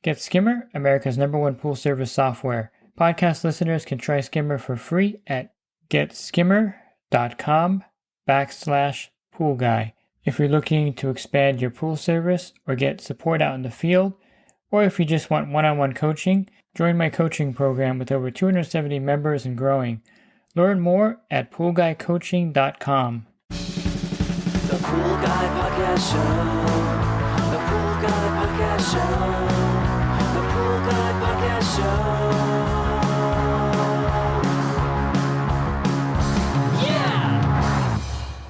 Get Skimmer, America's #1 pool service software. Podcast listeners can try Skimmer for free at getskimmer.com/poolguy. If you're looking to expand your pool service or get support out in the field, or if you just want one-on-one coaching, join my coaching program with over 270 members and growing. Learn more at poolguycoaching.com. The Pool Guy Podcast Show. The Pool Guy Podcast Show. The Pool Guy Podcast Show. Yeah!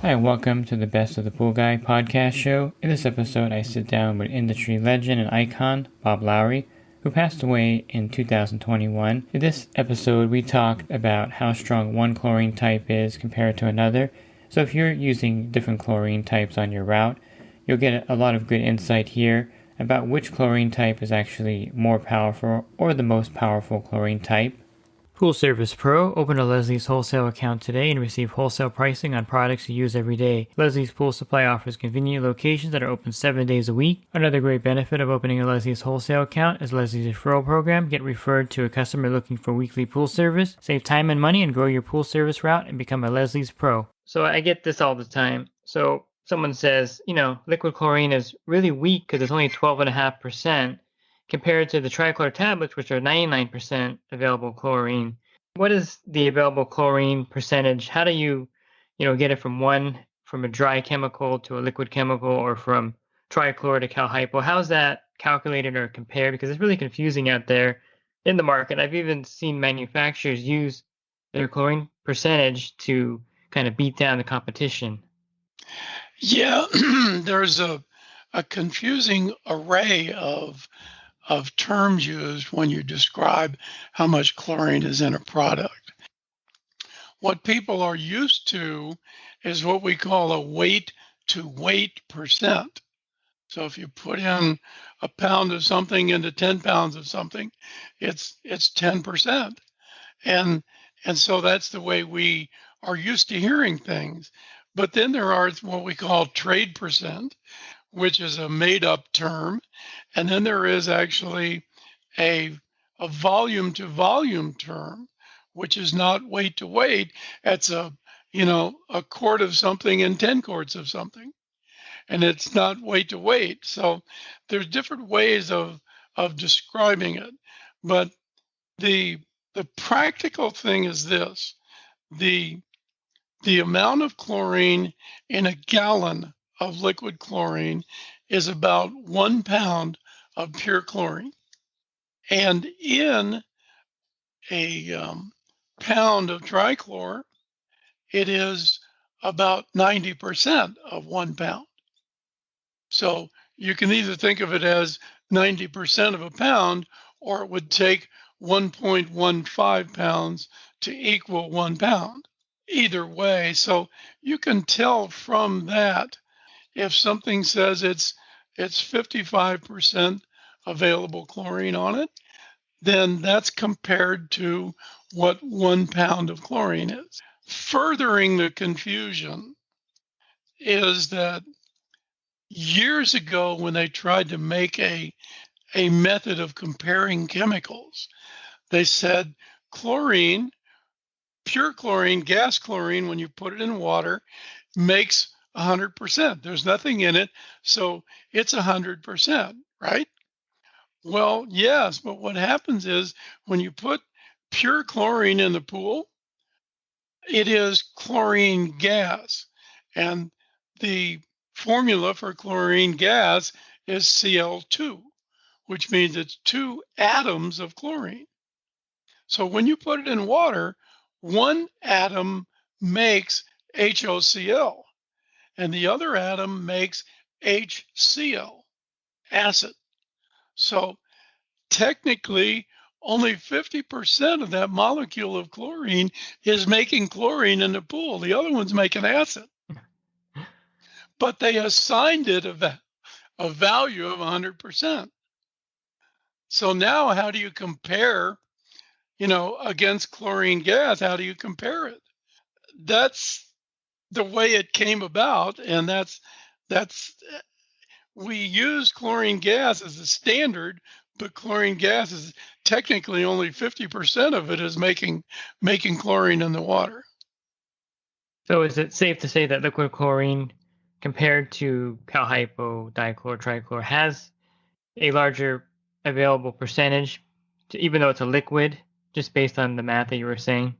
Hi, and welcome to the Best of the Pool Guy Podcast Show. In this episode, I sit down with industry legend and icon Bob Lowry, who passed away in 2021. In this episode, we talked about how strong one chlorine type is compared to another. So if you're using different chlorine types on your route, you'll get a lot of good insight here about which chlorine type is actually more powerful or the most powerful chlorine type. Pool Service Pro, open a Leslie's wholesale account today and receive wholesale pricing on products you use every day. Leslie's Pool Supply offers convenient locations that are open 7 days a week. Another great benefit of opening a Leslie's wholesale account is Leslie's referral program. Get referred to a customer looking for weekly pool service. Save time and money and grow your pool service route and become a Leslie's Pro. So I get this all the time. So someone says, liquid chlorine is really weak because it's only 12.5% compared to the trichlor tablets, which are 99% available chlorine. What is the available chlorine percentage? How do you, get it from a dry chemical to a liquid chemical, or from trichlor to calhypo? How's that calculated or compared? Because it's really confusing out there in the market. I've even seen manufacturers use their chlorine percentage to kind of beat down the competition. Yeah, there's a confusing array of terms used when you describe how much chlorine is in a product. What people are used to is what we call a weight to weight percent. So if you put in a pound of something into 10 pounds of something, it's 10%. And so that's the way we are used to hearing things. But then there are what we call trade percent, which is a made up term. And then there is actually a volume to volume term, which is not weight to weight. It's a quart of something and 10 quarts of something. And it's not weight to weight. So there's different ways of describing it. But the practical thing is this: the amount of chlorine in a gallon of liquid chlorine is about 1 pound of pure chlorine. And in a pound of trichlor, it is about 90% of 1 pound. So you can either think of it as 90% of a pound, or it would take 1.15 pounds to equal 1 pound. Either way, so you can tell from that if something says it's 55% available chlorine on it, then that's compared to what 1 pound of chlorine is. Furthering the confusion is that years ago, when they tried to make a method of comparing chemicals, they said chlorine, pure chlorine, gas chlorine, when you put it in water, makes 100%. There's nothing in it, so it's 100%, right? Well, yes, but what happens is when you put pure chlorine in the pool, it is chlorine gas. And the formula for chlorine gas is Cl2, which means it's 2 atoms of chlorine. So when you put it in water, 1 atom makes HOCl, and the other atom makes HCl, acid. So technically, only 50% of that molecule of chlorine is making chlorine in the pool. The other one's making acid. But they assigned it a value of 100%. So now how do you compare, against chlorine gas? How do you compare it? That's the way it came about, and that's we use chlorine gas as a standard but chlorine gas is technically only 50% of it is making chlorine in the water. So is it safe to say that liquid chlorine compared to cal hypo, dichlor, trichlor has a larger available percentage, even though it's a liquid, just based on the math that you were saying?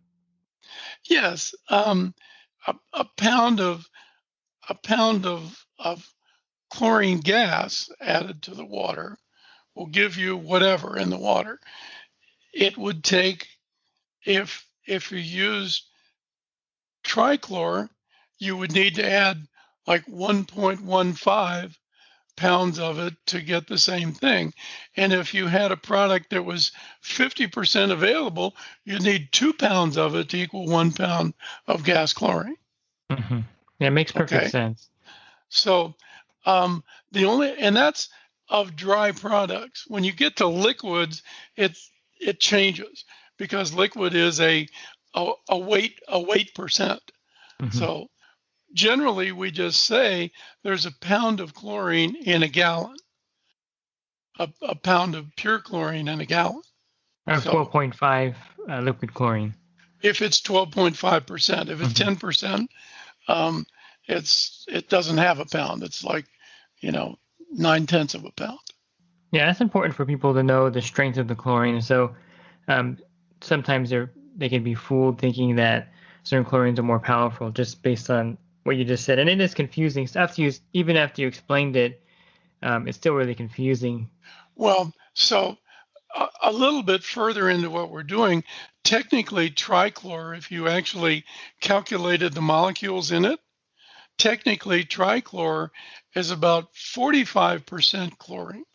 Yes, a pound of chlorine gas added to the water will give you whatever in the water. It would take, if you used trichlor, you would need to add like 1.15 pounds of it to get the same thing. And if you had a product that was 50% available, you'd need 2 pounds of it to equal 1 pound of gas chlorine. Mm-hmm. Yeah, it makes perfect sense. So and that's of dry products. When you get to liquids, it changes because liquid is a weight percent. Mm-hmm. So generally, we just say there's a pound of chlorine in a gallon, a pound of pure chlorine in a gallon. Of 12.5 liquid chlorine. If it's 12.5%, if it's 10%, it doesn't have a pound. It's like, 9/10 of a pound. Yeah, that's important for people to know the strength of the chlorine. So sometimes they can be fooled thinking that certain chlorines are more powerful just based on what you just said. And it is confusing. So even after you explained it, it's still really confusing. Well, so a little bit further into what we're doing, technically trichlor, if you actually calculated the molecules in it, technically trichlor is about 45% chlorine.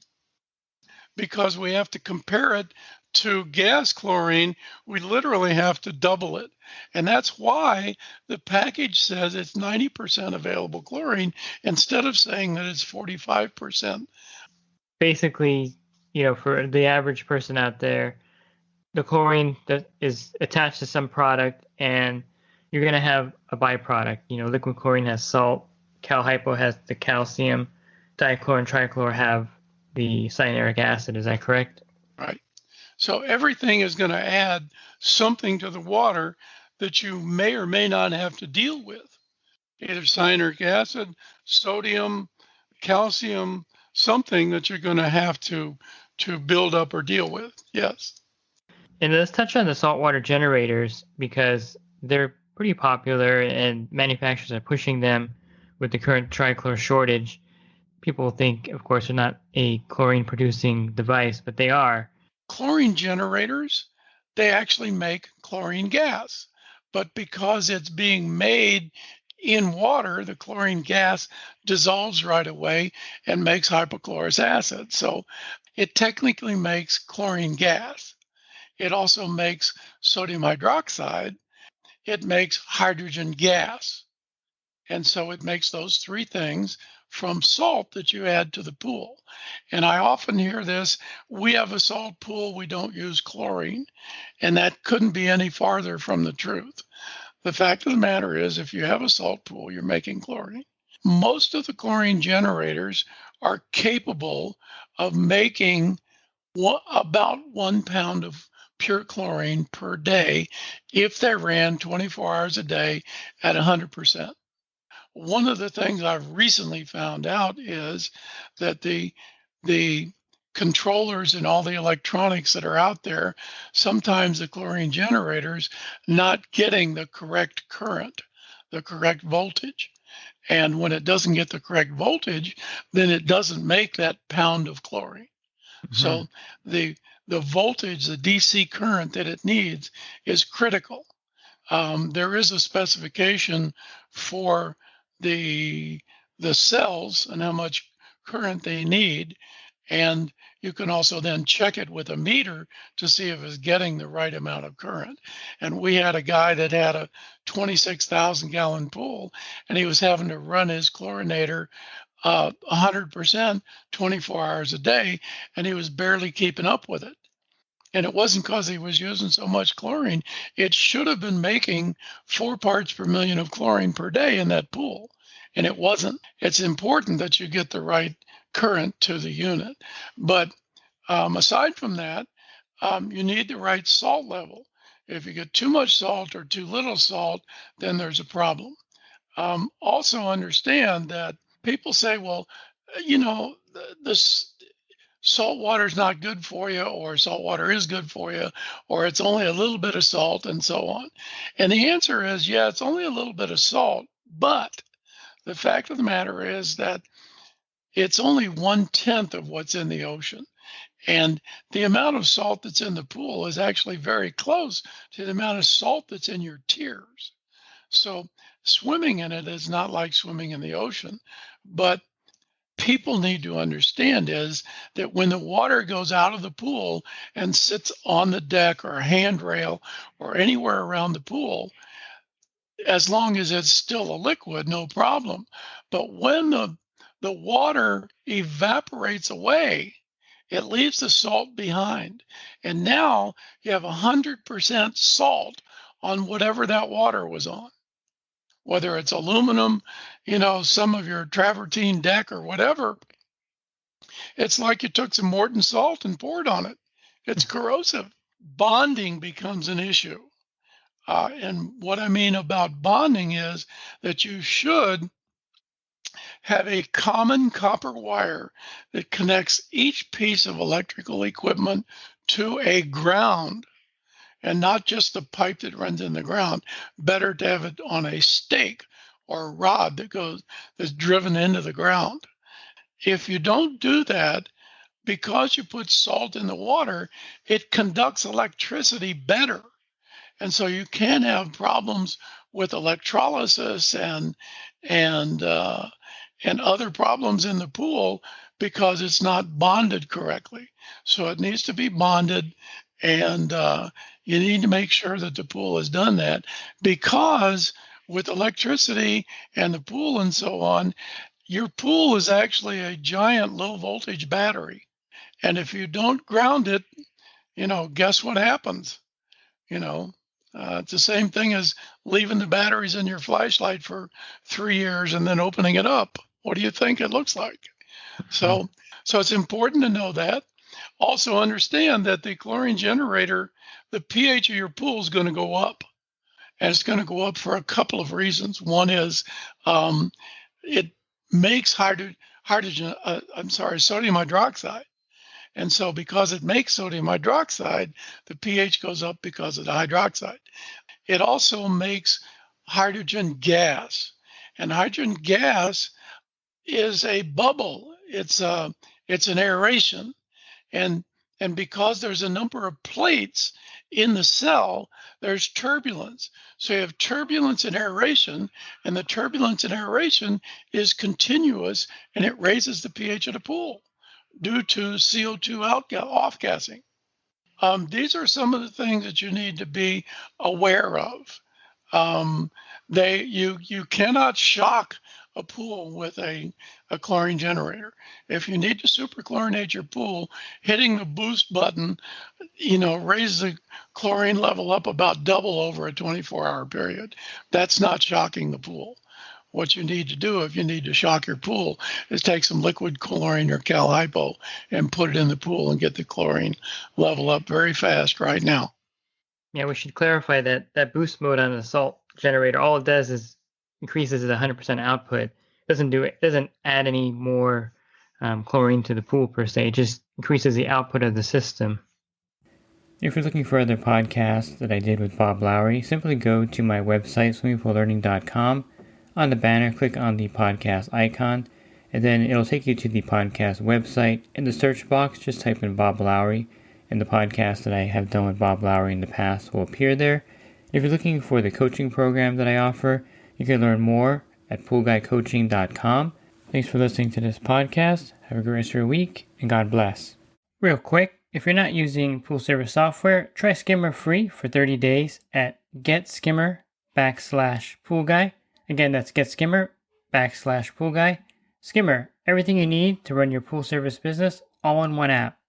Because we have to compare it to gas chlorine, we literally have to double it. And that's why the package says it's 90% available chlorine instead of saying that it's 45%. Basically, for the average person out there, the chlorine that is attached to some product, and you're going to have a byproduct. Liquid chlorine has salt, cal hypo has the calcium, dichlor and trichlor have the cyanuric acid. Is that correct? Right. So everything is going to add something to the water that you may or may not have to deal with. Either cyanuric acid, sodium, calcium, something that you're going to have to build up or deal with. Yes. And let's touch on the saltwater generators because they're pretty popular and manufacturers are pushing them with the current trichlor shortage. People think, of course, they're not a chlorine producing device, but they are. Chlorine generators, they actually make chlorine gas. But because it's being made in water, the chlorine gas dissolves right away and makes hypochlorous acid. So it technically makes chlorine gas. It also makes sodium hydroxide. It makes hydrogen gas. And so it makes those three things from salt that you add to the pool. And I often hear this, we have a salt pool, we don't use chlorine. And that couldn't be any farther from the truth. The fact of the matter is, if you have a salt pool, you're making chlorine. Most of the chlorine generators are capable of making about 1 pound of pure chlorine per day if they ran 24 hours a day at 100%. One of the things I've recently found out is that the controllers and all the electronics that are out there, sometimes the chlorine generators not getting the correct current, the correct voltage. And when it doesn't get the correct voltage, then it doesn't make that pound of chlorine. Mm-hmm. So the voltage, the DC current that it needs is critical. There is a specification for the cells and how much current they need. And you can also then check it with a meter to see if it's getting the right amount of current. And we had a guy that had a 26,000 gallon pool, and he was having to run his chlorinator 100%, 24 hours a day, and he was barely keeping up with it. And it wasn't because he was using so much chlorine. It should have been making 4 parts per million of chlorine per day in that pool. And it wasn't. It's important that you get the right current to the unit. But Aside from that, you need the right salt level. If you get too much salt or too little salt, then there's a problem. Also understand that people say, well, this salt water is not good for you, or salt water is good for you, or it's only a little bit of salt, and so on. And the answer is, yeah, it's only a little bit of salt, but the fact of the matter is that it's only 1/10 of what's in the ocean. And the amount of salt that's in the pool is actually very close to the amount of salt that's in your tears. So swimming in it is not like swimming in the ocean. But people need to understand is that when the water goes out of the pool and sits on the deck or a handrail or anywhere around the pool, as long as it's still a liquid, no problem. But when the water evaporates away, it leaves the salt behind. And now you have 100% salt on whatever that water was on, whether it's aluminum, some of your travertine deck or whatever. It's like you took some Morton salt and poured on it. It's corrosive. Bonding becomes an issue. And what I mean about bonding is that you should have a common copper wire that connects each piece of electrical equipment to a ground, and not just the pipe that runs in the ground. Better to have it on a stake or a rod that's driven into the ground. If you don't do that, because you put salt in the water, it conducts electricity better. And so you can have problems with electrolysis and other problems in the pool because it's not bonded correctly. So it needs to be bonded, and you need to make sure that the pool has done that, because with electricity and the pool and so on, your pool is actually a giant low voltage battery. And if you don't ground it, guess what happens? It's the same thing as leaving the batteries in your flashlight for 3 years and then opening it up. What do you think it looks like? So it's important to know that. Also understand that the chlorine generator, the pH of your pool is going to go up. And it's going to go up for a couple of reasons. One is it makes sodium hydroxide. And so because it makes sodium hydroxide, the pH goes up because of the hydroxide. It also makes hydrogen gas. And hydrogen gas is a bubble. It's an aeration. And because there's a number of plates in the cell, there's turbulence. So you have turbulence and aeration, and the turbulence and aeration is continuous, and it raises the pH of the pool due to CO2 off-gassing. These are some of the things that you need to be aware of. You cannot shock a pool with a chlorine generator. If you need to superchlorinate your pool, hitting the boost button, raises the chlorine level up about double over a 24-hour period. That's not shocking the pool. What you need to do if you need to shock your pool is take some liquid chlorine or Cal Hypo and put it in the pool and get the chlorine level up very fast right now. Yeah, we should clarify that boost mode on the salt generator, all it does is increases the 100% output. It doesn't add any more chlorine to the pool per se. It just increases the output of the system. If you're looking for other podcasts that I did with Bob Lowry, simply go to my website, swimmingpoollearning.com. On the banner, click on the podcast icon, and then it'll take you to the podcast website. In the search box, just type in Bob Lowry, and the podcast that I have done with Bob Lowry in the past will appear there. If you're looking for the coaching program that I offer, you can learn more at poolguycoaching.com. Thanks for listening to this podcast. Have a great rest of your week, and God bless. Real quick, if you're not using pool service software, try Skimmer free for 30 days at getskimmer.com/poolguy. Again, that's getskimmer.com/poolguy. Skimmer, everything you need to run your pool service business all in one app.